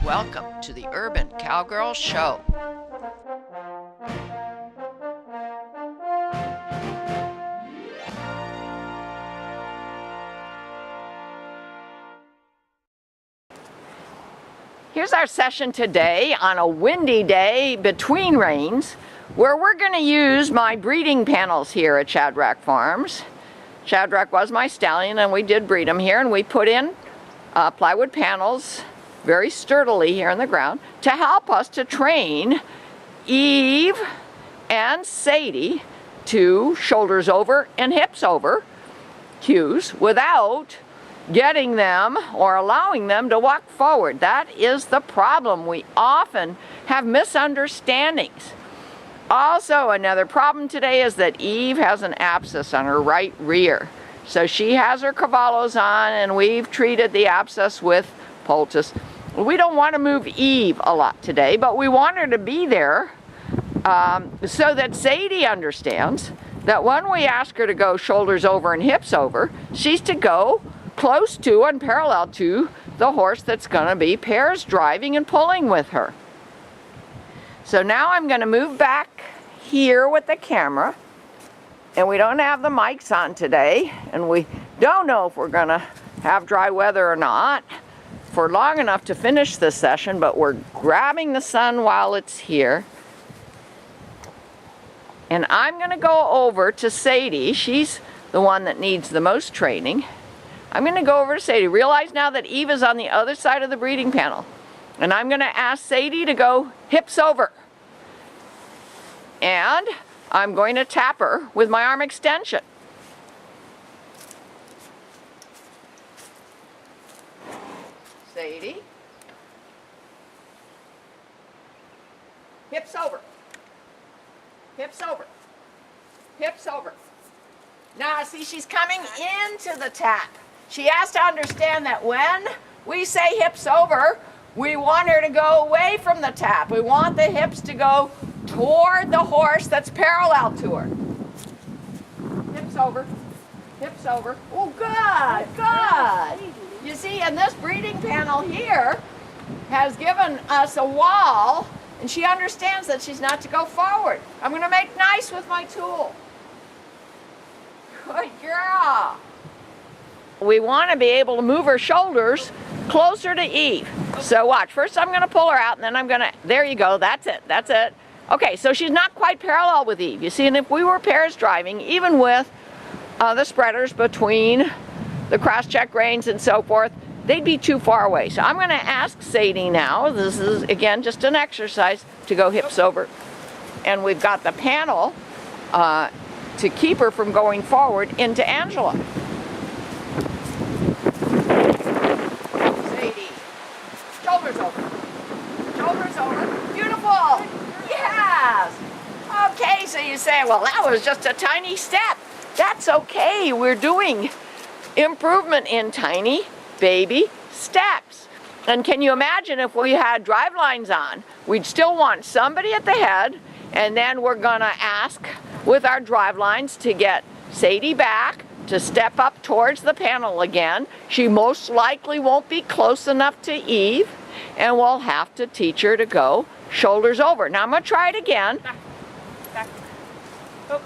Welcome to the Urban Cowgirl Show. Here's our session today on a windy day between rains, where we're going to use my breeding panels here at Shadrach Farms. Shadrach was my stallion, and we did breed him here, and we put in plywood panels very sturdily here in the ground to help us to train Eve and Sadie to shoulders over and hips over cues without getting them or allowing them to walk forward. That is the problem. We often have misunderstandings. Also, another problem today is that Eve has an abscess on her right rear. So she has her cavallos on, and we've treated the abscess with poultice. We don't want to move Eve a lot today, but we want her to be there so that Sadie understands that when we ask her to go shoulders over and hips over, she's to go close to and parallel to the horse that's going to be pairs driving and pulling with her. So now I'm going to move back here with the camera, and we don't have the mics on today, and we don't know if we're going to have dry weather or not for long enough to finish this session, but we're grabbing the sun while it's here. And I'm going to go over to Sadie. She's the one that needs the most training. I'm going to go over to Sadie. Realize now that Eve is on the other side of the breeding panel. And I'm going to ask Sadie to go hips over. And I'm going to tap her with my arm extension. Sadie. Hips over. Hips over. Hips over. Now, see, she's coming into the tap. She has to understand that when we say hips over, we want her to go away from the tap. We want the hips to go toward the horse that's parallel to her. Hips over. Hips over. Oh, good, good. You see, and this breeding panel here has given us a wall, and she understands that she's not to go forward. I'm going to make nice with my tool. Good girl. We want to be able to move her shoulders closer to Eve. So watch. First I'm going to pull her out, and then I'm going to, there you go, that's it, that's it. Okay, so she's not quite parallel with Eve. You see, and if we were pairs driving, even with the spreaders between the cross-check reins and so forth, they'd be too far away. So I'm going to ask Sadie now, this is again just an exercise, to go hips over. And we've got the panel to keep her from going forward into Angela. Sadie, shoulders over. Shoulders over. Beautiful. Yes. Okay, so you say, well, that was just a tiny step. That's okay. We're doing improvement in tiny baby steps. And can you imagine if we had drive lines on? We'd still want somebody at the head, and then we're going to ask with our drive lines to get Sadie back to step up towards the panel again. She most likely won't be close enough to Eve, and we'll have to teach her to go shoulders over. Now I'm going to try it again. Back. Back. Up.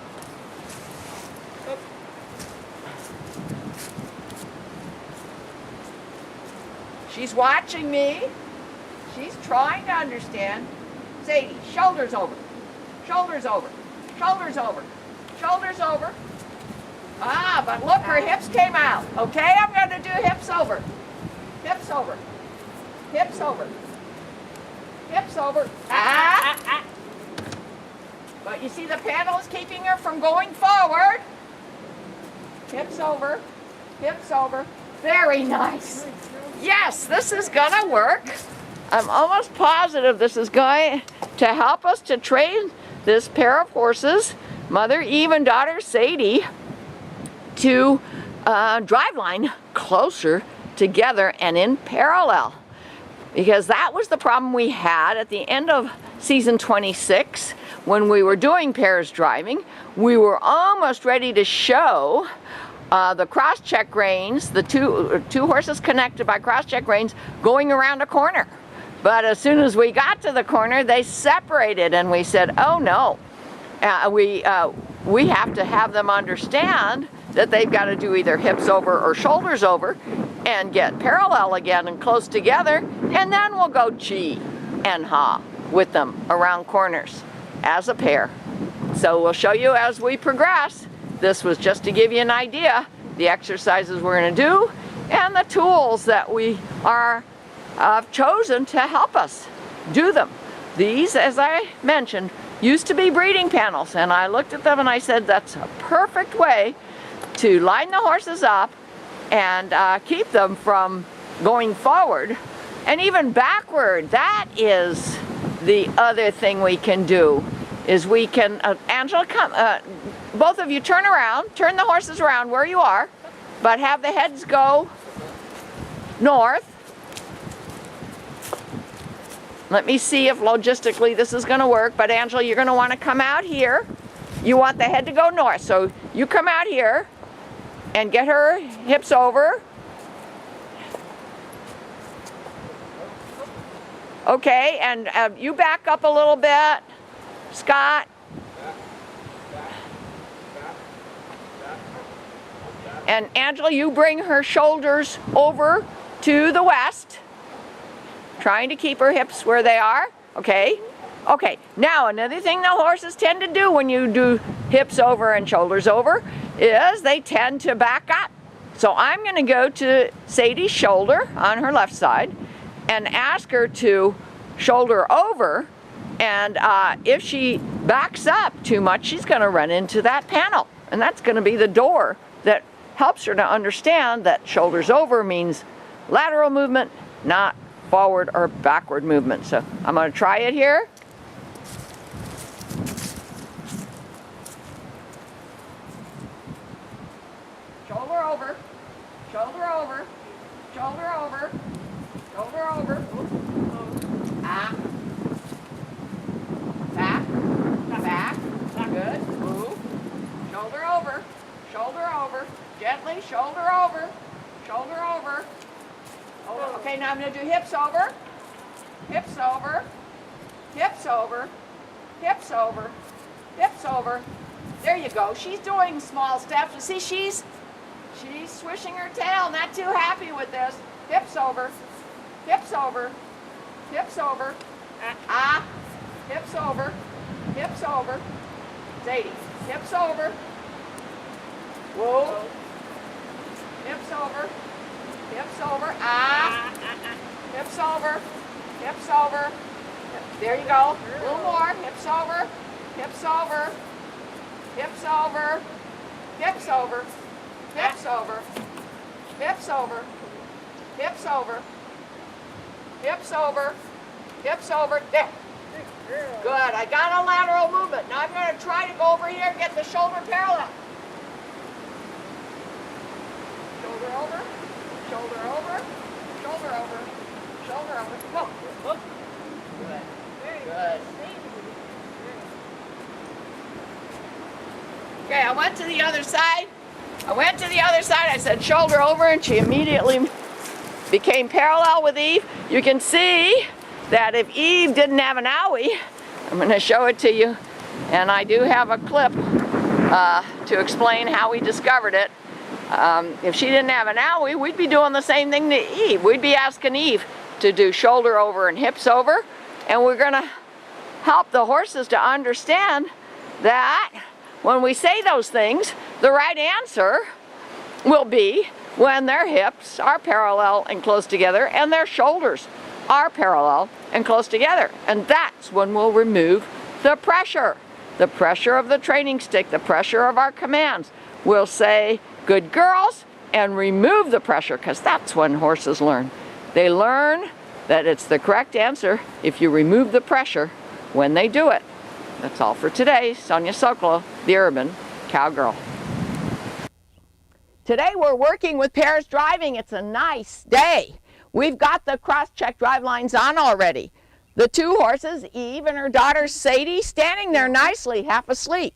Up. She's watching me. She's trying to understand. Sadie, shoulders over. Shoulders over. Shoulders over. Shoulders over. Ah, but look, her hips came out. Okay, I'm going to do hips over. Hips over. Hips over. Hips over. Ah. But you see the panel is keeping her from going forward. Hips over. Hips over. Very nice. Yes, this is going to work. I'm almost positive this is going to help us to train this pair of horses, Mother Eve and daughter Sadie, to drive line closer together and in parallel. Because that was the problem we had at the end of season 26 when we were doing pairs driving. We were almost ready to show the cross-check reins, the two horses connected by cross-check reins going around a corner. But as soon as we got to the corner, they separated, and we said, oh no, we have to have them understand that they've got to do either hips over or shoulders over and get parallel again and close together, and then we'll go chi and ha with them around corners as a pair. So we'll show you as we progress. This was just to give you an idea, the exercises we're going to do and the tools that we are chosen to help us do them. These, as I mentioned, used to be breeding panels, and I looked at them and I said that's a perfect way to line the horses up and keep them from going forward and even backward. That is the other thing we can do, is we can, Angela, come, both of you turn around, turn the horses around where you are, but have the heads go north. Let me see if logistically this is going to work, but Angela, you're going to want to come out here. You want the head to go north, so you come out here and get her hips over. Okay, and you back up a little bit, Scott. And Angela, you bring her shoulders over to the west, trying to keep her hips where they are. Okay. Okay, now another thing the horses tend to do when you do hips over and shoulders over is they tend to back up. So I'm going to go to Sadie's shoulder on her left side and ask her to shoulder over, and if she backs up too much, she's going to run into that panel, and that's going to be the door that helps her to understand that shoulders over means lateral movement, not forward or backward movement. So I'm going to try it here. Shoulder over, shoulder over, shoulder over, shoulder over. Ah. Back, back, good, move. Shoulder over, gently, shoulder over, shoulder over. Oh, okay, now I'm going to do hips over, hips over, hips over, hips over, hips over. There you go. She's doing small steps. You see, she's swishing her tail, not too happy with this. Hips over, hips over, hips over. Ah, hips over, hips over. Sadie, hips over. Whoa. Hips over, hips over. Ah, hips over, hips over. There you go. A little more. Hips over, hips over, hips over, hips over. Hips over, hips over, hips over, hips over, hips over. There. Good. I got a lateral movement. Now I'm going to try to go over here and get the shoulder parallel. Shoulder over, shoulder over, shoulder over, shoulder over. Go. Look. Good. Good. Okay, I went to the other side. I said shoulder over, and she immediately became parallel with Eve. You can see that if Eve didn't have an owie, I'm going to show it to you, and I do have a clip to explain how we discovered it. If she didn't have an owie, we'd be doing the same thing to Eve. We'd be asking Eve to do shoulder over and hips over, and we're going to help the horses to understand that when we say those things, the right answer will be when their hips are parallel and close together and their shoulders are parallel and close together. And that's when we'll remove the pressure of the training stick, the pressure of our commands. We'll say, good girls, and remove the pressure, because that's when horses learn. They learn that it's the correct answer if you remove the pressure when they do it. That's all for today. Sonia Sokolow, the Urban Cowgirl. Today we're working with pairs driving. It's a nice day. We've got the cross-check drive lines on already. The two horses, Eve and her daughter Sadie, standing there nicely, half asleep.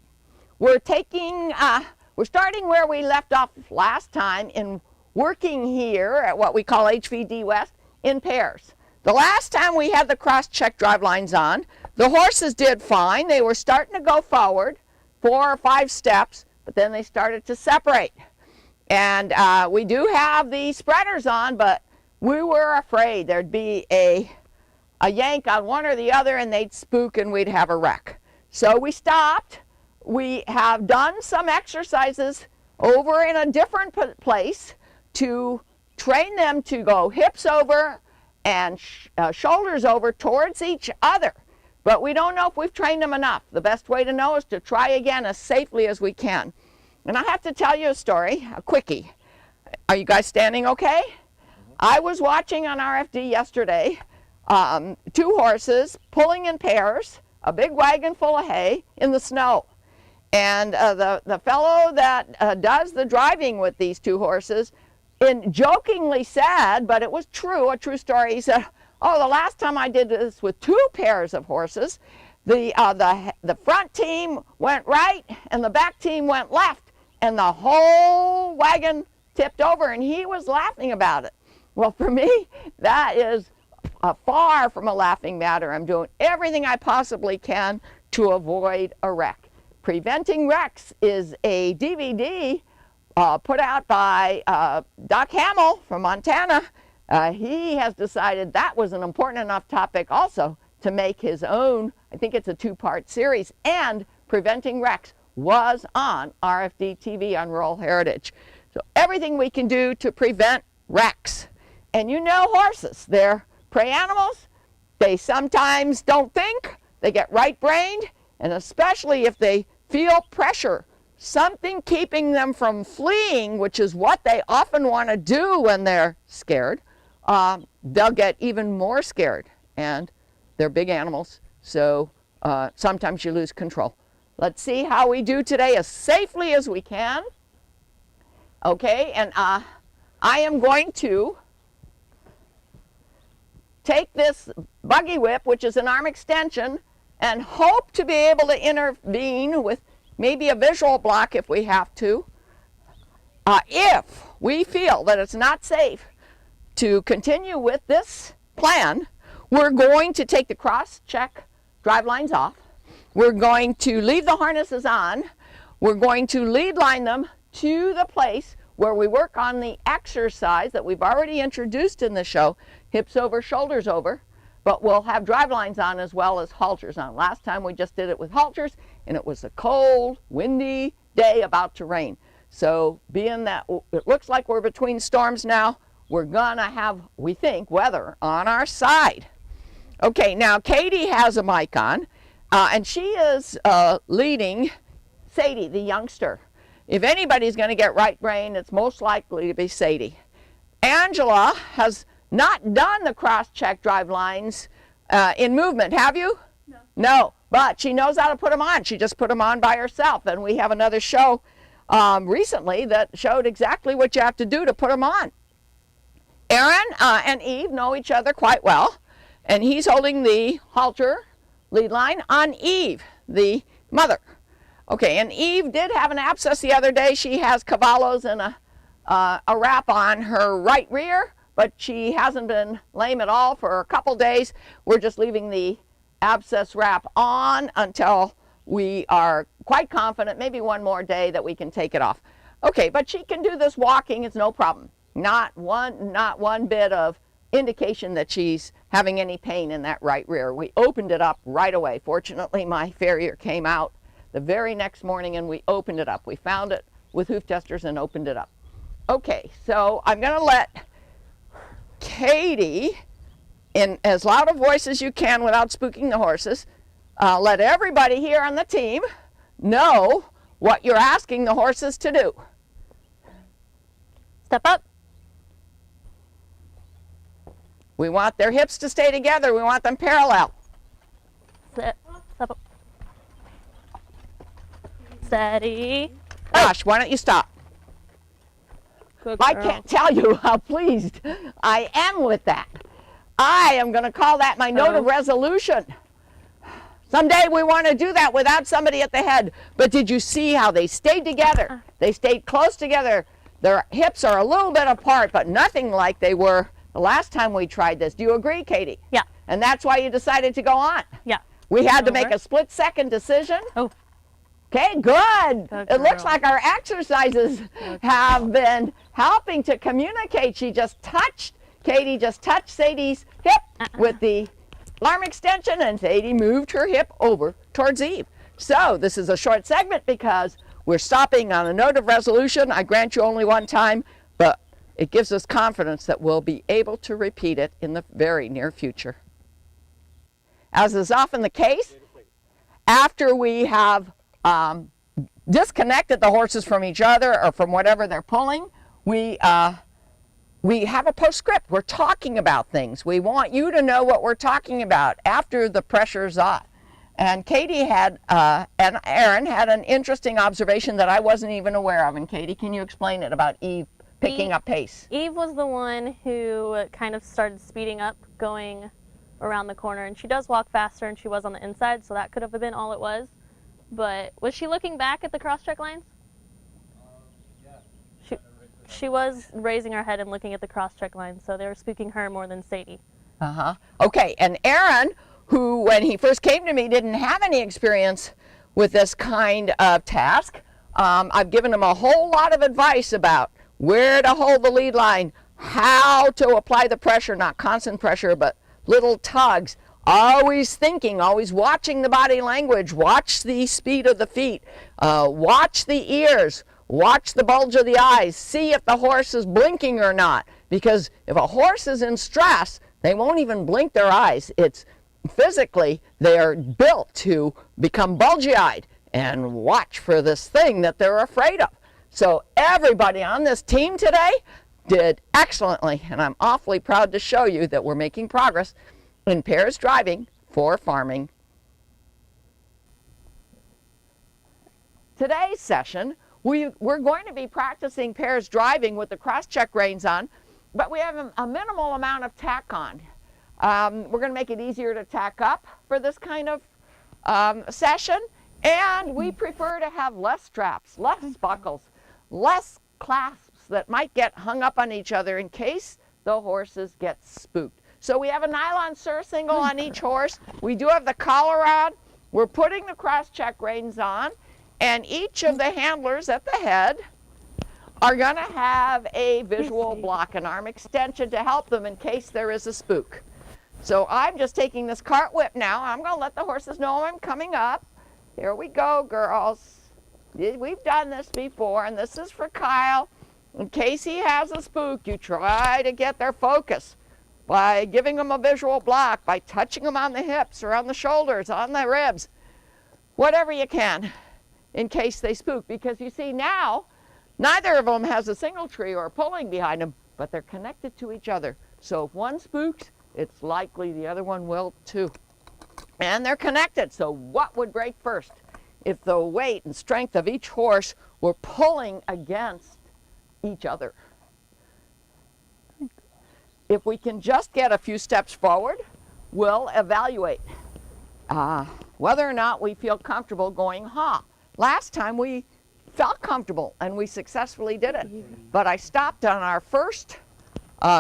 We're starting where we left off last time in working here at what we call HVD West in pairs. The last time we had the cross-check drive lines on, the horses did fine. They were starting to go forward 4 or 5 steps, but then they started to separate. And we do have the spreaders on, but we were afraid there'd be a yank on one or the other and they'd spook and we'd have a wreck. So we stopped. We have done some exercises over in a different place to train them to go hips over and shoulders over towards each other. But we don't know if we've trained them enough. The best way to know is to try again as safely as we can. And I have to tell you a story, a quickie. Are you guys standing okay? I was watching on RFD yesterday 2 horses pulling in pairs, a big wagon full of hay in the snow. And the fellow that does the driving with these 2 horses, jokingly said, but it was true, a true story, he said, oh, the last time I did this with 2 pairs of horses, the front team went right and the back team went left, and the whole wagon tipped over, and he was laughing about it. Well, for me, that is far from a laughing matter. I'm doing everything I possibly can to avoid a wreck. Preventing Wrecks is a DVD put out by Doc Hamill from Montana. He has decided that was an important enough topic also to make his own, I think it's a 2-part series, and Preventing Wrecks was on RFD TV on Rural Heritage. So everything we can do to prevent wrecks. And you know horses, they're prey animals. They sometimes don't think, they get right-brained, and especially if they feel pressure, something keeping them from fleeing, which is what they often want to do when they're scared, they'll get even more scared. And they're big animals, so sometimes you lose control. Let's see how we do today as safely as we can. Okay, and I am going to take this buggy whip, which is an arm extension, and hope to be able to intervene with maybe a visual block if we have to. If we feel that it's not safe to continue with this plan, we're going to take the cross-check drive lines off. We're going to leave the harnesses on. We're going to lead line them to the place where we work on the exercise that we've already introduced in the show, hips over, shoulders over, but we'll have drive lines on as well as halters on. Last time we just did it with halters, and it was a cold, windy day about to rain. So being that it looks like we're between storms now, we're gonna have, we think, weather on our side. Okay, now Katie has a mic on, and she is leading Sadie, the youngster. If anybody's going to get right brain, it's most likely to be Sadie. Angela has not done the cross-check drive lines in movement, have you? No. No, but she knows how to put them on. She just put them on by herself, and we have another show recently that showed exactly what you have to do to put them on. Aaron and Eve know each other quite well, and he's holding the halter lead line on Eve, the mother. Okay, and Eve did have an abscess the other day. She has cavallos and a wrap on her right rear, but she hasn't been lame at all for a couple days. We're just leaving the abscess wrap on until we are quite confident, maybe one more day, that we can take it off. Okay, but she can do this walking, it's no problem. Not one bit of indication that she's having any pain in that right rear. We opened it up right away. Fortunately, my farrier came out the very next morning and we opened it up. We found it with hoof testers and opened it up. Okay, so I'm going to let Katie, in as loud a voice as you can without spooking the horses, let everybody here on the team know what you're asking the horses to do. Step up. We want their hips to stay together. We want them parallel. Step up. Steady. Gosh, why don't you stop? Good I girl. can't tell you how pleased I am with that. I am going to call that my note of resolution. Someday we want to do that without somebody at the head. But did you see how they stayed together? They stayed close together. Their hips are a little bit apart, but nothing like they were the last time we tried this. Do you agree, Katie? Yeah. And that's why you decided to go on? Yeah. We had to make a split-second decision? Oh. Okay, good. Good It looks girl. like our exercises have been helping to communicate. Katie just touched Sadie's hip with the arm extension, and Sadie moved her hip over towards Eve. So this is a short segment because we're stopping on a note of resolution. I grant you only one time, but it gives us confidence that we'll be able to repeat it in the very near future. As is often the case, after we have disconnected the horses from each other or from whatever they're pulling, we have a postscript. We're talking about things. We want you to know what we're talking about after the pressure's off. And Katie and Aaron had an interesting observation that I wasn't even aware of. And Katie, can you explain it about Eve picking up pace? Eve was the one who kind of started speeding up, going around the corner, and she does walk faster, and she was on the inside, so that could have been all it was. But was she looking back at the cross-check lines? Yeah. She was raising her head and looking at the cross-check lines, so they were spooking her more than Sadie. Okay, and Aaron, who when he first came to me didn't have any experience with this kind of task, I've given him a whole lot of advice about where to hold the lead line, how to apply the pressure, not constant pressure, but little tugs, always thinking, always watching the body language, watch the speed of the feet, watch the ears, watch the bulge of the eyes, see if the horse is blinking or not, because if a horse is in stress, they won't even blink their eyes. It's physically, they're built to become bulgy-eyed and watch for this thing that they're afraid of. So everybody on this team today did excellently, and I'm awfully proud to show you that we're making progress in pairs driving for farming. Today's session, we're going to be practicing pairs driving with the cross-check reins on, but we have a minimal amount of tack on. We're going to make it easier to tack up for this kind of session, and we prefer to have less straps, less buckles, less clasps that might get hung up on each other in case the horses get spooked. So we have a nylon surcingle on each horse. We do have the collar on. We're putting the cross-check reins on, and each of the handlers at the head are going to have a visual block, an arm extension to help them in case there is a spook. So I'm just taking this cart whip now. I'm going to let the horses know I'm coming up. Here we go, girls. We've done this before, and this is for Kyle. In case he has a spook, you try to get their focus by giving them a visual block, by touching them on the hips or on the shoulders, on the ribs, whatever you can in case they spook. Because you see now, neither of them has a single tree or pulling behind them, but they're connected to each other. So if one spooks, it's likely the other one will too. And they're connected, so what would break first? If the weight and strength of each horse were pulling against each other. If we can just get a few steps forward, we'll evaluate whether or not we feel comfortable going ha. Last time we felt comfortable and we successfully did it, but I stopped on our first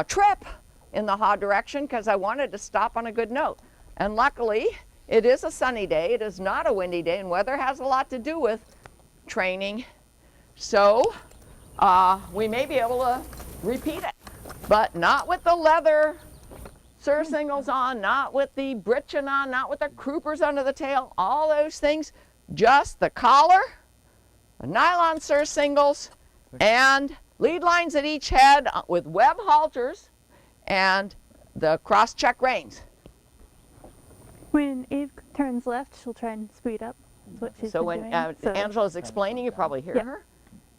trip in the ha direction because I wanted to stop on a good note. And luckily, it is a sunny day, it is not a windy day, and weather has a lot to do with training. So we may be able to repeat it, but not with the leather surcingles on, not with the britchin on, not with the croupers under the tail, all those things, just the collar, the nylon surcingles, and lead lines at each head with web halters and the cross-check reins. When Eve turns left, she'll try and speed up. That's what she's So been when doing. So Angela's explaining, you probably hear Yeah. her.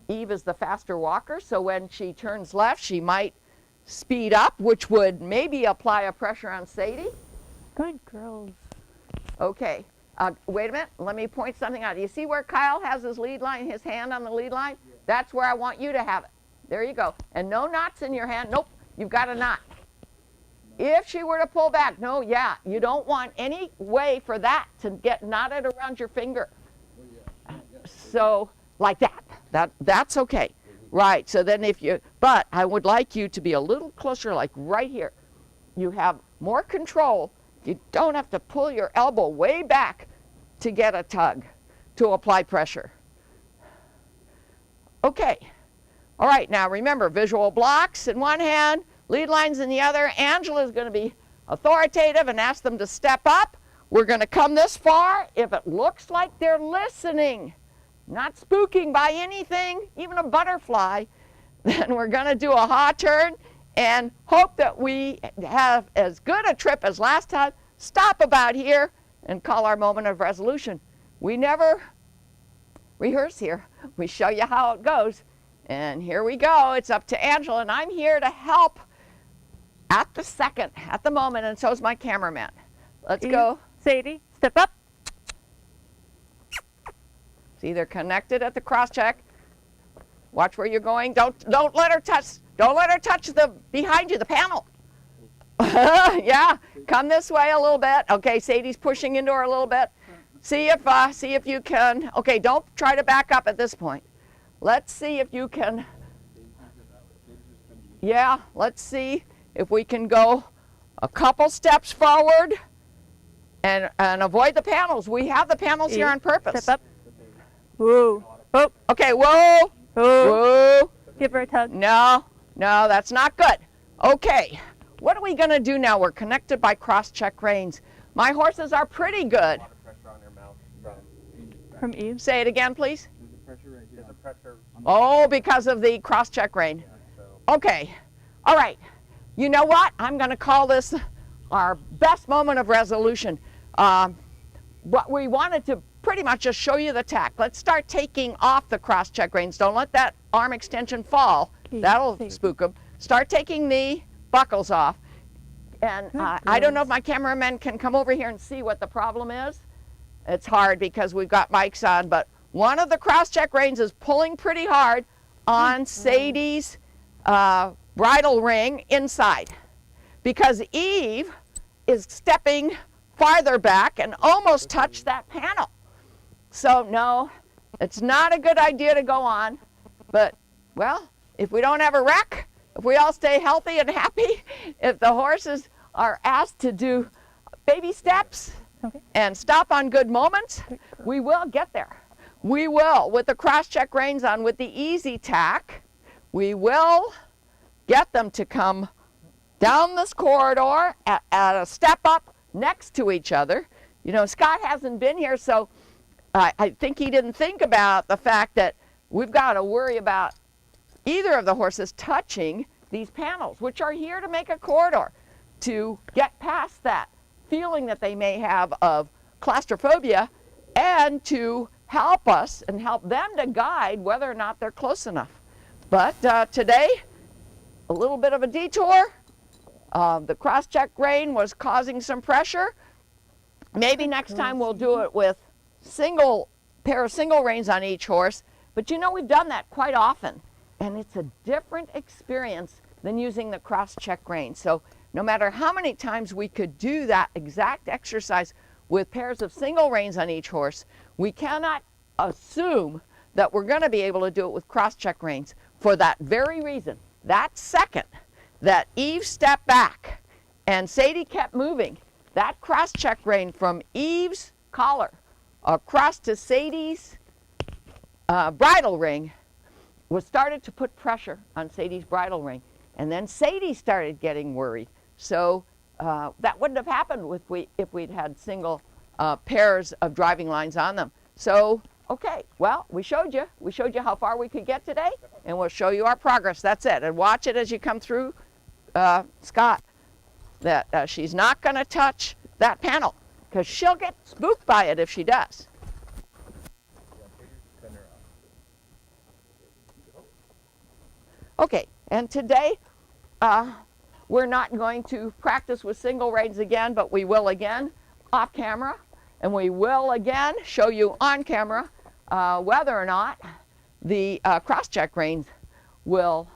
Eve is the faster walker, so when she turns left, she might speed up, which would maybe apply a pressure on Sadie. good girls. Okay, wait a minute, let me point something out. You see where Kyle has his lead line, his hand on the lead line? Yeah. That's where I want you to have it. There you go. And no knots in your hand. Nope, you've got a knot. If she were to pull back, no, yeah, you don't want any way for that to get knotted around your finger. So, like that. That's okay. Right, so then but I would like you to be a little closer, like right here. You have more control. You don't have to pull your elbow way back to get a tug, to apply pressure. Okay, all right, now remember, visual blocks in one hand, lead lines in the other. Angela is going to be authoritative and ask them to step up. We're going to come this far if it looks like they're listening, not spooking by anything, even a butterfly. Then we're going to do a hot turn and hope that we have as good a trip as last time. Stop about here and call our moment of resolution. We never rehearse here. We show you how it goes. And here we go. It's up to Angela, and I'm here to help at the second, at the moment, and so is my cameraman. Let's go. Sadie, step up. See, they're connected at the cross check. Watch where you're going. Don't let her touch. Don't let her touch the behind you, the panel. Yeah, come this way a little bit. Okay, Sadie's pushing into her a little bit. See if you can. Okay, don't try to back up at this point. Let's see if you can. Yeah, let's see if we can go a couple steps forward and avoid the panels. We have the panels here on purpose. Step up. Whoa. Oh. Okay, whoa. Whoa. Give her a tug. No, that's not good. Okay, what are we going to do now? We're connected by cross-check reins. My horses are pretty good. From Eve. Say it again, please. There's a pressure. Oh, because of the cross-check rein. Okay, all right. You know what? I'm going to call this our best moment of resolution. What we wanted to pretty much just show you the tack. Let's start taking off the cross-check reins. Don't let that arm extension fall. That'll spook them. Start taking the buckles off. And I don't know if my cameramen can come over here and see what the problem is. It's hard because we've got mics on, but one of the cross-check reins is pulling pretty hard on Sadie's bridle ring inside because Eve is stepping farther back and almost touched that panel. So no, it's not a good idea to go on, but well, if we don't have a wreck, if we all stay healthy and happy, if the horses are asked to do baby steps and stop on good moments, we will get there. We will, with the cross-check reins on, with the easy tack, we will get them to come down this corridor at a step up next to each other. You know, Scott hasn't been here, so I think he didn't think about the fact that we've got to worry about either of the horses touching these panels, which are here to make a corridor, to get past that feeling that they may have of claustrophobia and to help us and help them to guide whether or not they're close enough. But today, a little bit of a detour. The cross-check rein was causing some pressure. Maybe next time we'll do it with pair of single reins on each horse. But you know, we've done that quite often, and it's a different experience than using the cross-check rein. So no matter how many times we could do that exact exercise with pairs of single reins on each horse, we cannot assume that we're going to be able to do it with cross-check reins for that very reason. That second that Eve stepped back and Sadie kept moving, that cross-check rein from Eve's collar across to Sadie's bridle ring was started to put pressure on Sadie's bridle ring. And then Sadie started getting worried. So that wouldn't have happened if we'd had single pairs of driving lines on them. So, okay, well, we showed you how far we could get today, and we'll show you our progress. That's it. And watch it as you come through, Scott, that she's not going to touch that panel, because she'll get spooked by it if she does. Okay, and today we're not going to practice with single reins again, but we will again off camera, and we will again show you on camera whether or not the cross-check reins will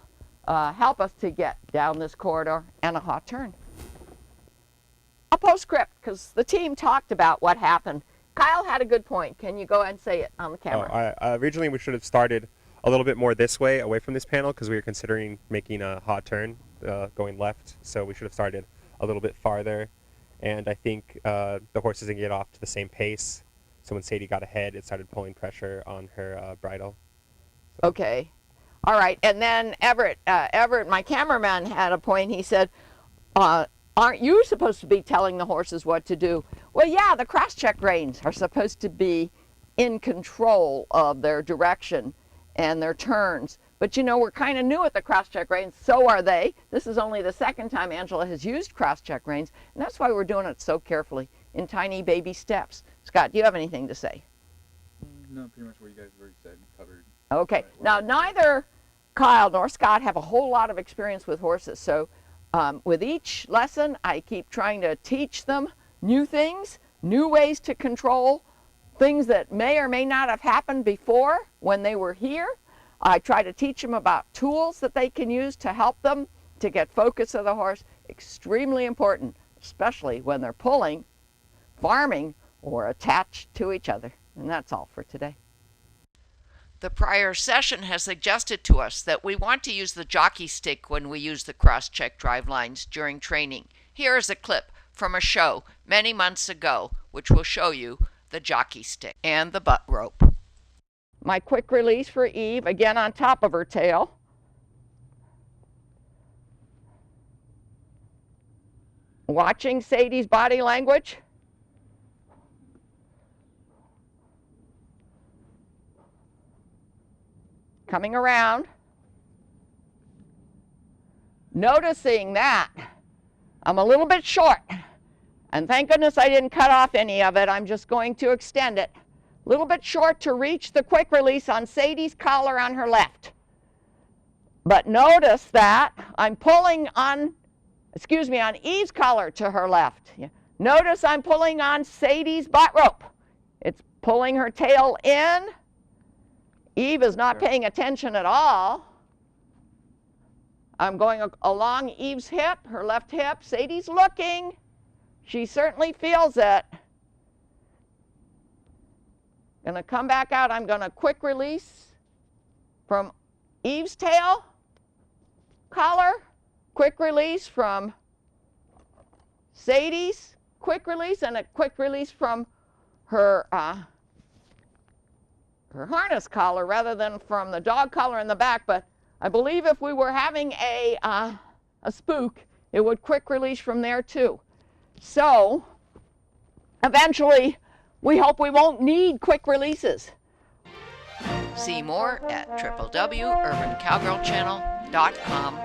help us to get down this corridor and a hot turn. A postscript, because the team talked about what happened. Kyle had a good point. Can you go ahead and say it on the camera? Originally we should have started a little bit more this way, away from this panel, because we were considering making a hot turn going left, so we should have started a little bit farther. And I think the horses didn't get off to the same pace, so when Sadie got ahead, it started pulling pressure on her bridle. Okay. All right. And then Everett, my cameraman, had a point. He said, aren't you supposed to be telling the horses what to do? Well, yeah, the cross-check reins are supposed to be in control of their direction and their turns. But you know, we're kind of new at the cross-check reins, so are they. This is only the second time Angela has used cross-check reins, and that's why we're doing it so carefully, in tiny baby steps. Scott, do you have anything to say? No, pretty much what you guys have already said, covered. Okay. Now, neither Kyle nor Scott have a whole lot of experience with horses, so with each lesson, I keep trying to teach them new things, new ways to control, things that may or may not have happened before when they were here. I try to teach them about tools that they can use to help them to get focus of the horse. Extremely important, especially when they're pulling, farming, or attached to each other. And that's all for today. The prior session has suggested to us that we want to use the jockey stick when we use the cross-check drive lines during training. Here is a clip from a show many months ago, which will show you the jockey stick and the butt rope. My quick release for Eve, again on top of her tail. Watching Sadie's body language. Coming around. Noticing that I'm a little bit short. And thank goodness I didn't cut off any of it. I'm just going to extend it. A little bit short to reach the quick release on Sadie's collar on her left. But notice that I'm pulling on, on Eve's collar to her left. Notice I'm pulling on Sadie's butt rope. It's pulling her tail in. Eve is not paying attention at all. I'm going along Eve's hip, her left hip. Sadie's looking. She certainly feels it. Gonna come back out. I'm gonna quick release from Eve's tail, collar, quick release from Sadie's, quick release, and a quick release from her harness collar rather than from the dog collar in the back. But I believe if we were having a spook, it would quick release from there too. So eventually, we hope we won't need quick releases. See more at www.urbancowgirlchannel.com.